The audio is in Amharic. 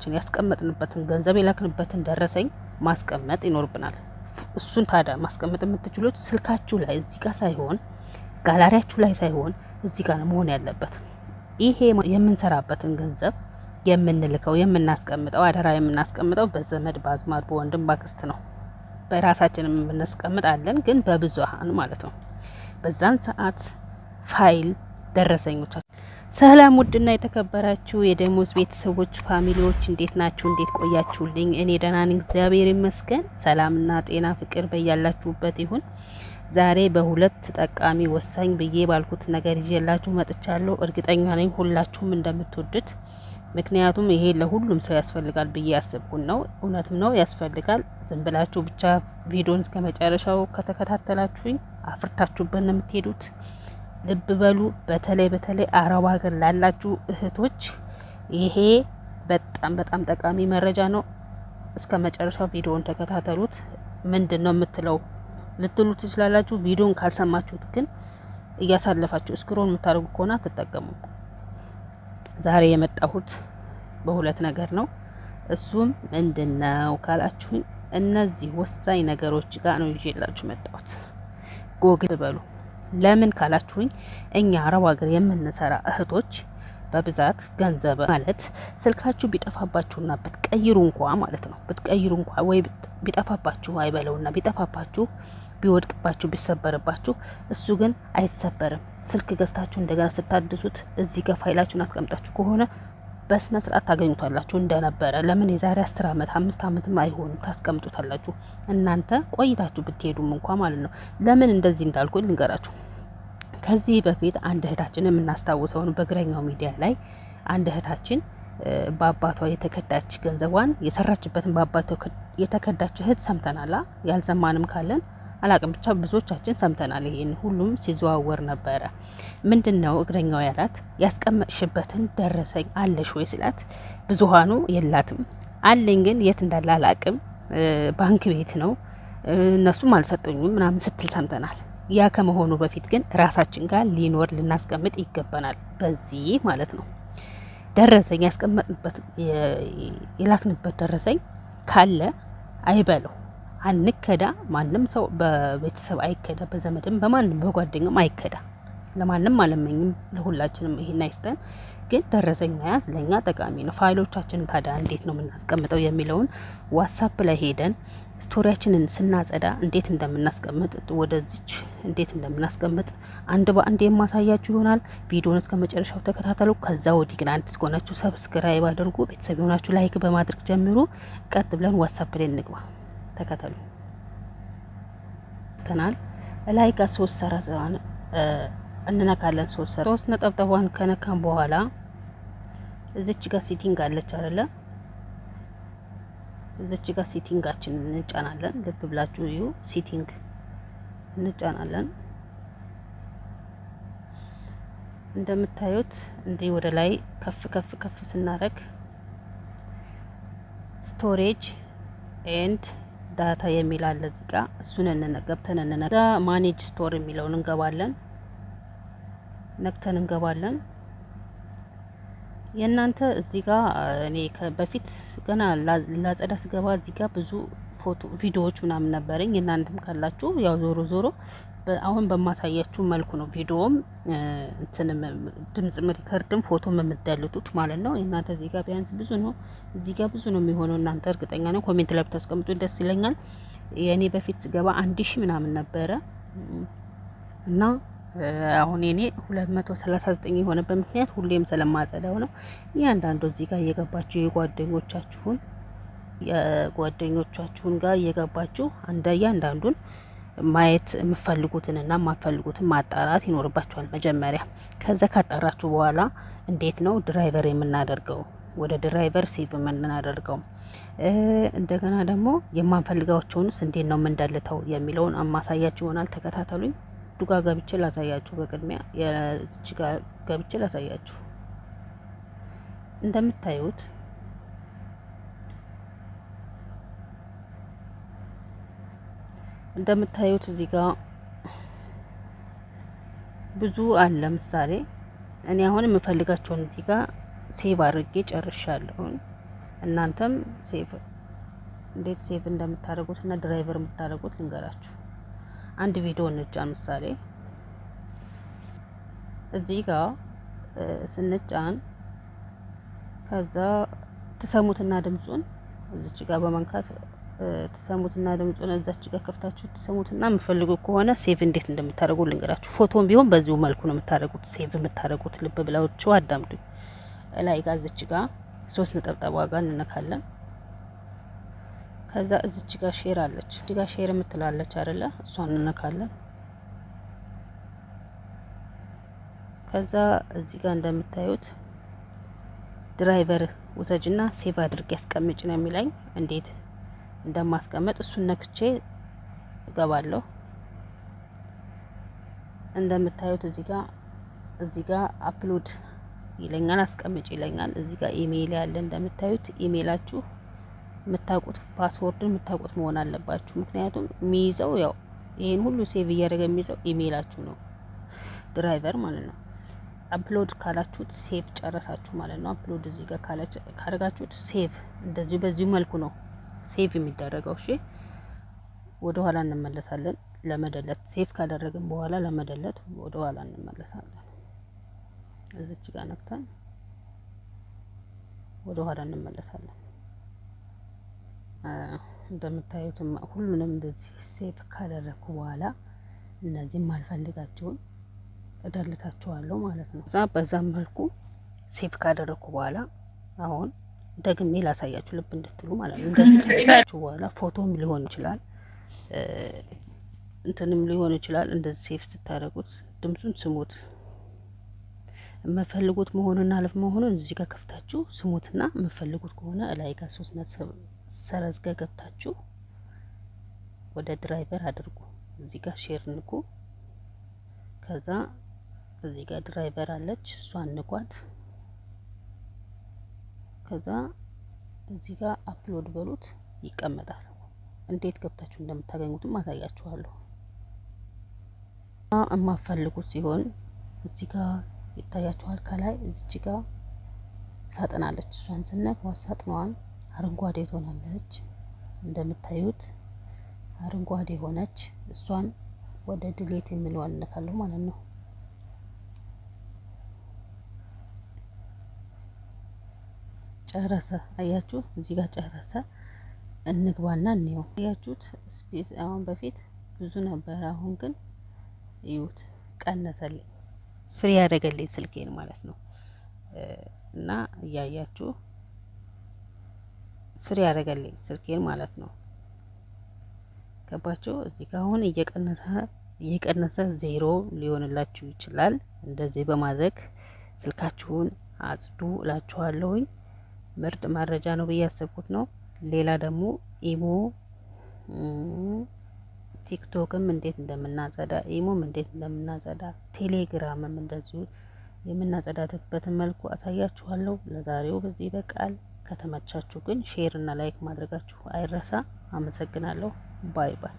ራሳችን ያስቀመጥንበትን ገንዘብ የላክንበትን ደረሰኝ ማስቀመጥ ይኖርብናል። እሱን ታዲያ ማስቀመጥ የምትችሉት ስልካችሁ ላይ እዚህ ጋር ሳይሆን ጋላሪያችሁ ላይ ሳይሆን እዚህ ጋር ነው መሆን ያለበት። ይሄ የምንሰራበትን ገንዘብ የምንልከው የምናስቀምጠው አደራ የምናስቀምጠው በዘመድ በአዝማድ በወንድም ባክስት ነው። በራሳችንም የምናስቀምጣለን ግን በብዙሃን ማለት ነው። በዛን ሰዓት ፋይል ደረሰኞቻችን። ሰላም ውድና የተከበራችሁ የደሞዝ ቤተሰቦች ፋሚሊዎች እንዴት ናችሁ? እንዴት ቆያችሁልኝ? እኔ ደህና ነኝ እግዚአብሔር ይመስገን። ሰላምና ጤና ፍቅር በያላችሁበት ይሁን። ዛሬ በሁለት ጠቃሚ ወሳኝ ብዬ ባልኩት ነገር ይዤላችሁ መጥቻለሁ። እርግጠኛ ነኝ ሁላችሁም እንደምትወዱት። ምክንያቱም ይሄ ለሁሉም ሰው ያስፈልጋል ብዬ ያስብኩን ነው። እውነትም ነው ያስፈልጋል። ዝም ብላችሁ ብቻ ቪዲዮን እስከ መጨረሻው ከተከታተላችሁኝ አፍርታችሁበት ነው የምትሄዱት። ልብ በሉ። በተለይ አረብ ሀገር ላላችሁ እህቶች ይሄ በጣም ጠቃሚ መረጃ ነው። እስከ መጨረሻው ቪዲዮን ተከታተሉት። ምንድነው የምትለው ልትሉ ትችላላችሁ። ቪዲዮን ካልሰማችሁት ግን እያሳለፋችሁ ስክሮል የምታደርጉ ከሆነ አትጠቀሙ። ዛሬ የመጣሁት በሁለት ነገር ነው። እሱም ምንድነው ካላችሁኝ እነዚህ ወሳኝ ነገሮች ጋር ነው ይዤላችሁ መጣሁት። ጎግል በሉ። ለምን ካላችሁኝ እኛ አረብ ሀገር የምንሰራ እህቶች በብዛት ገንዘብ ማለት ስልካችሁ ቢጠፋባችሁና ብትቀይሩ እንኳ ማለት ነው ብትቀይሩ እንኳ ወይ ቢጠፋባችሁ አይበለውና ቢጠፋባችሁ ቢወድቅባችሁ ቢሰበርባችሁ እሱ ግን አይሰበርም። ስልክ ገዝታችሁ እንደገና ስታድሱት እዚህ ጋር ፋይላችሁን አስቀምጣችሁ ከሆነ በስነ ስርዓት ታገኙታላችሁ እንደነበረ። ለምን የዛሬ 10 አመት 5 አመትም አይሆንም ታስቀምጡታላችሁ። እናንተ ቆይታችሁ ብትሄዱም እንኳ ማለት ነው። ለምን እንደዚህ እንዳልኩ ልንገራችሁ። ከዚህ በፊት አንድ እህታችን የምናስታውሰው ነው በእግረኛው ሚዲያ ላይ አንድ እህታችን በአባቷ የተከዳች ገንዘቧን የሰራችበትን በአባቷ የተከዳች እህት ሰምተናል። ያልሰማንም ካለን አላቅም፣ ብቻ ብዙዎቻችን ሰምተናል። ይሄን ሁሉም ሲዘዋወር ነበረ። ምንድነው እግረኛው ያላት? ያስቀመጥሽበትን ደረሰኝ አለሽ ወይ ስላት ብዙሃኑ የላትም። አለኝ ግን የት እንዳለ አላቅም፣ ባንክ ቤት ነው እነሱም አልሰጡኝም ምናምን ስትል ሰምተናል። ያ ከመሆኑ በፊት ግን ራሳችን ጋር ሊኖር ልናስቀምጥ ይገባናል። በዚህ ማለት ነው ደረሰኝ ያስቀመጥንበት የላክንበት ደረሰኝ ካለ አይበለው፣ አንከዳ። ማንም ሰው በቤተሰብ አይከዳ፣ በዘመድም በማንም በጓደኛም አይከዳ። ለማንም አለመኝም፣ ለሁላችንም ይሄን አይስተን። ግን ደረሰኝ መያዝ ለኛ ጠቃሚ ነው። ፋይሎቻችንን ታዲያ እንዴት ነው የምናስቀምጠው የሚለውን ዋትስአፕ ላይ ሄደን ስቶሪያችንን ስናጸዳ እንዴት እንደምናስቀምጥ ወደዚች እንዴት እንደምናስቀምጥ አንድ በአንድ የማሳያችሁ ይሆናል። ቪዲዮውን እስከ መጨረሻው ተከታተሉ። ከዛ ወዲህ ግን አዲስ ከሆናችሁ ሰብስክራይብ አድርጉ። ቤተሰብ የሆናችሁ ላይክ በማድረግ ጀምሩ። ቀጥ ብለን ዋትስአፕ ላይ እንግባ። ተከተሉ። ተናል ላይ ጋር 3 ሰረዝ እንነካለን። 3 ነጠብጣቧን ከነካን በኋላ እዚች ጋር ሴቲንግ አለች አይደለ? እዚች ጋር ሴቲንጋችን እንጫናለን። ልብ ብላችሁ እዩ። ሴቲንግ እንጫናለን። እንደምታዩት እንዲህ ወደ ላይ ከፍ ስናረግ ስቶሬጅ ኤንድ ዳታ የሚል አለ እዚህ ጋር። እሱን ገብተን ማኔጅ ስቶር የሚለውን እንገባለን። ነክተን እንገባለን። የእናንተ እዚህ ጋር እኔ በፊት ገና ላጸዳ ስገባ እዚህ ጋር ብዙ ፎቶ ቪዲዮዎች ምናምን ነበረኝ። የእናንተም ካላችሁ ያው ዞሮ አሁን በማሳያችሁ መልኩ ነው ቪዲዮም እንትንም ድምጽ ሪከርድም ፎቶም የምትደልቱት ማለት ነው። የእናንተ እዚህ ጋር ቢያንስ ብዙ ነው፣ እዚህ ጋር ብዙ ነው የሚሆነው። እናንተ እርግጠኛ ነኝ ኮሜንት ላይ ብታስቀምጡ ደስ ይለኛል። የኔ በፊት ስገባ 1000 ምናምን ነበረ እና አሁን እኔ 239 የሆነበት ምክንያት ሁሌም ስለማጸዳው ነው። እያንዳንዱ እዚህ ጋር እየገባችሁ የጓደኞቻችሁን ጋር እየገባችሁ እያንዳንዱን ማየት የምፈልጉትንና የማትፈልጉትን ማጣራት ይኖርባችኋል መጀመሪያ። ከዛ ካጣራችሁ በኋላ እንዴት ነው ድራይቨር የምናደርገው፣ ወደ ድራይቨር ሴቭ የምናደርገው፣ እንደገና ደግሞ የማንፈልጋቸውንስ እንዴት ነው የምንደልተው የሚለውን አማሳያችሁ ይሆናል። ተከታተሉኝ። ዱጋ ገብቼ ላሳያችሁ። በቅድሚያ የዚች ጋር ገብቼ ላሳያችሁ። እንደምታዩት እዚህ ጋር ብዙ አለ። ምሳሌ እኔ አሁን የምፈልጋቸውን እዚህ ጋር ሴቭ አድርጌ ጨርሻለሁ። እናንተም ሴቭ እንዴት ሴቭ እንደምታደርጉት እና ድራይቨር የምታደርጉት ልንገራችሁ። አንድ ቪዲዮ እንጫን። ምሳሌ እዚህ ጋር ስንጫን ከዛ ትሰሙትና ድምጹን እዚች ጋር በመንካት ትሰሙትና ድምጹን እዛች ጋር ከፍታችሁ ትሰሙትና የምፈልጉ ከሆነ ሴቭ እንዴት እንደምታደርጉ ልንገራችሁ። ፎቶም ቢሆን በዚሁ መልኩ ነው የምታደርጉት ሴቭ የምታደርጉት። ልብ ብላችሁ አዳምጡኝ። ላይ ጋር እዚች ጋር 3 ነጠብጣብ ዋጋ እንነካለን። ከዛ እዚች ጋር ሼር አለች። እዚህ ጋር ሼር የምትላለች አይደለ? እሷን እንነካለን። ከዛ እዚህ ጋር እንደምታዩት ድራይቨር ውሰጅና ሴቭ አድርግ ያስቀምጭ ነው የሚለኝ። እንዴት እንደማስቀመጥ እሱን ነክቼ እገባለሁ። እንደምታዩት እዚህ ጋር አፕሎድ ይለኛል፣ አስቀምጭ ይለኛል። እዚህ ጋር ኢሜይል ያለ እንደምታዩት ኢሜይላችሁ የምታውቁት ፓስወርድን የምታውቁት መሆን አለባችሁ። ምክንያቱም የሚይዘው ያው ይሄን ሁሉ ሴቭ እያደረገ የሚይዘው ኢሜይላችሁ ነው፣ ድራይቨር ማለት ነው። አፕሎድ ካላችሁት ሴቭ ጨረሳችሁ ማለት ነው። አፕሎድ እዚህ ጋር ካረጋችሁት ሴቭ እንደዚሁ በዚሁ መልኩ ነው ሴቭ የሚደረገው። እሺ ወደ ኋላ እንመለሳለን። ለመደለት ሴቭ ካደረግን በኋላ ለመደለት ወደ ኋላ እንመለሳለን። እዚች ጋር ነክተን ወደ ኋላ እንመለሳለን። እንደምታዩት ሁሉንም እንደዚህ ሴቭ ካደረግኩ በኋላ እነዚህ ማልፈልጋቸውን እደልታቸዋለሁ ማለት ነው። በዛ መልኩ ሴቭ ካደረግኩ በኋላ አሁን ደግሜ ላሳያችሁ ልብ እንድትሉ ማለት ነው። እንደዚህ ካደረጋችሁ በኋላ ፎቶም ሊሆን ይችላል እንትንም ሊሆን ይችላል። እንደዚህ ሴቭ ስታደርጉት ድምጹን ስሙት። የምፈልጉት መሆኑን አለፍ መሆኑን እዚህ ጋር ከፍታችሁ ስሙትና የምፈልጉት ከሆነ ላይ ጋር 3 ነጥብ ሰረዝ ጋር ገብታችሁ ወደ ድራይቨር አድርጉ። እዚህ ጋር ሼር ንኩ። ከዛ እዚህ ጋር ድራይቨር አለች፣ እሷን ንኳት። ከዛ እዚህ ጋር አፕሎድ በሉት፣ ይቀመጣል። እንዴት ገብታችሁ እንደምታገኙትም አሳያችኋለሁ። የማፈልጉት ሲሆን እዚህ ጋር ይታያችኋል። ከላይ እዚች ጋር ሳጥናለች፣ እሷን ስነክ ሳጥኗን አረንጓዴ ትሆናለች። እንደምታዩት አረንጓዴ ሆነች። እሷን ወደ ድሌት የሚለውን እንነካለሁ ማለት ነው። ጨረሰ። አያችሁ እዚህ ጋር ጨረሰ። እንግባና እንየው። አያችሁት ስፔስ አሁን በፊት ብዙ ነበር፣ አሁን ግን እዩት ቀነሰልኝ። ፍሪ ያደረገልኝ ስልኬን ማለት ነው። እና እያያችሁ ፍሪ ያደረገልኝ ስልኬን ማለት ነው። ገባችሁ? እዚህ ጋር አሁን እየቀነሰ ዜሮ ሊሆንላችሁ ይችላል። እንደዚህ በማድረግ ስልካችሁን አጽዱ እላችኋለሁኝ። ምርጥ መረጃ ነው ብዬ ያሰብኩት ነው። ሌላ ደግሞ ኢሞ ቲክቶክም እንዴት እንደምናጸዳ፣ ኢሞም እንዴት እንደምናጸዳ፣ ቴሌግራምም እንደዚሁ የምናጸዳበትን መልኩ አሳያችኋለሁ። ለዛሬው በዚህ ይበቃል። ከተመቻችሁ ግን ሼር እና ላይክ ማድረጋችሁ አይረሳ። አመሰግናለሁ። ባይ ባይ።